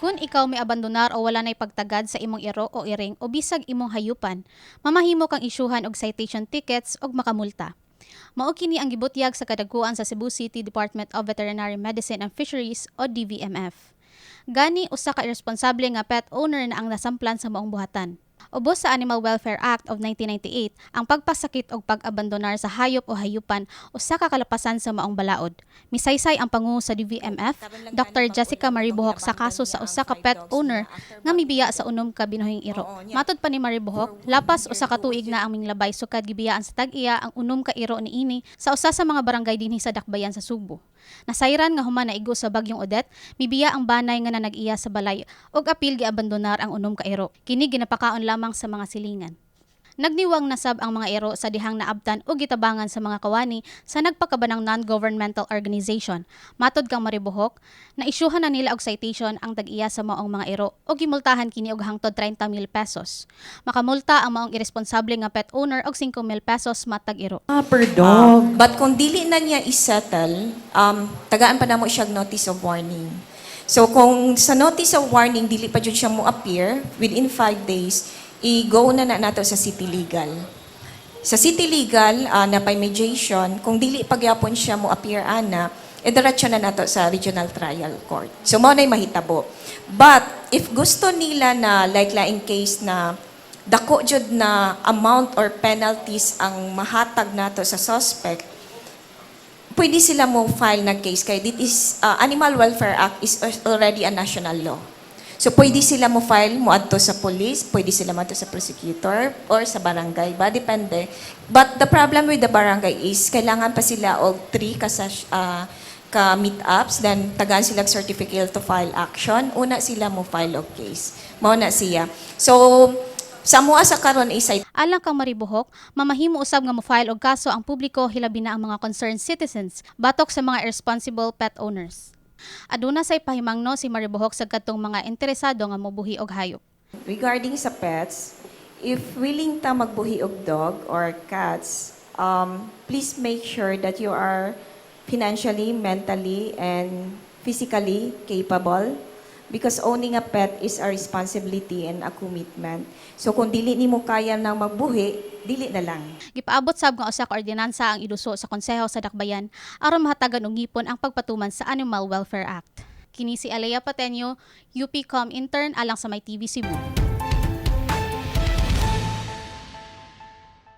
Kung ikaw may abandonar o wala nay pagtagad sa imong iro o iring o bisag imong hayupan, mamahimo kang isyuhan og citation tickets og makamulta. Mao kini ang gibutyag sa kadagkuan sa Cebu City Department of Veterinary Medicine and Fisheries o DVMF. Gani usa ka irresponsable nga pet owner na ang nasamplan sa maong buhatan. Ubos sa Animal Welfare Act of 1998, ang pagpasakit o pag-abandonar sa hayop o hayupan usa ka kalapasan sa maong balaod. Misaysay ang panguho sa DVMF, Dr. Jessica Maribohok sa kaso sa usa ka pet owner nga mibiya sa unom ka binuhing iro. Matod pa ni Maribohok, lapas usa ka tuig na ang minglabay sukad gibiyaan sa tag-iya ang unom ka iro niini sa usa sa mga barangay dinhi sa Dakbayan sa Subo. Nasayran nga human naigo sa bagyong Odette, mibiya ang banay nga nanag-iya sa balay ug apil giabandonar ang unom ka iro. Kini ginapakaon lamang sa mga silingan. Nagniwang nasab ang mga iro sa dihang naabtan o gitabangan sa mga kawani sa nagpakabanang non-governmental organization. Matod kang Maribohok, naisyuhan na nila og citation ang tag-iya sa maong mga iro o gimultahan kini og hangtod 30,000 pesos. Makamulta ang maong irresponsable nga pet owner og 5,000 pesos matag iro. Per dog. But kung dili na niya isettle, tagaan pa na mo siya notice of warning. So kung sa notice of warning, dili pa dyan siya mo appear within 5 days, i-go na nato sa City Legal. Sa City Legal, na by mediation, kung dili pagyapon siya mo appear ana, idiretso na nato sa Regional Trial Court. So mo na'y mahitabo. But if gusto nila na like laing case na dako jud na amount or penalties ang mahatag nato sa suspect, pwede sila mo file na case kay this is Animal Welfare Act is already a national law. So pwede sila mo file mo adto sa police, pwede sila mo adto sa prosecutor or sa barangay ba depende. But the problem with the barangay is kailangan pa sila og 3 ka meetups, then tagaan sila certificate to file action. Una sila mo file og case. Mao na siya. So sa mua sa karon isay Alang kang Maribohok, mamahimo usab nga mo-file og kaso ang publiko hilabi na ang mga concerned citizens batok sa mga irresponsible pet owners. Aduna say pahimangno si Maribohok sa kadtong mga interesado nga mobuhi og hayop. regarding sa pets, if willing ta magbuhi og dog or cats, please make sure that you are financially, mentally, and physically capable because owning a pet is a responsibility and a commitment. So kung dili nimo kaya nang magbuhi, dili na lang. Gipaabot sab nga usa ka ordinansa ang iduso sa Konseho sa Dakbayan aron mahatagan og ngipon ang pagpatuman sa Animal Welfare Act. Kini si Alea Pateño, UP Com intern alang sa My TV Cebu.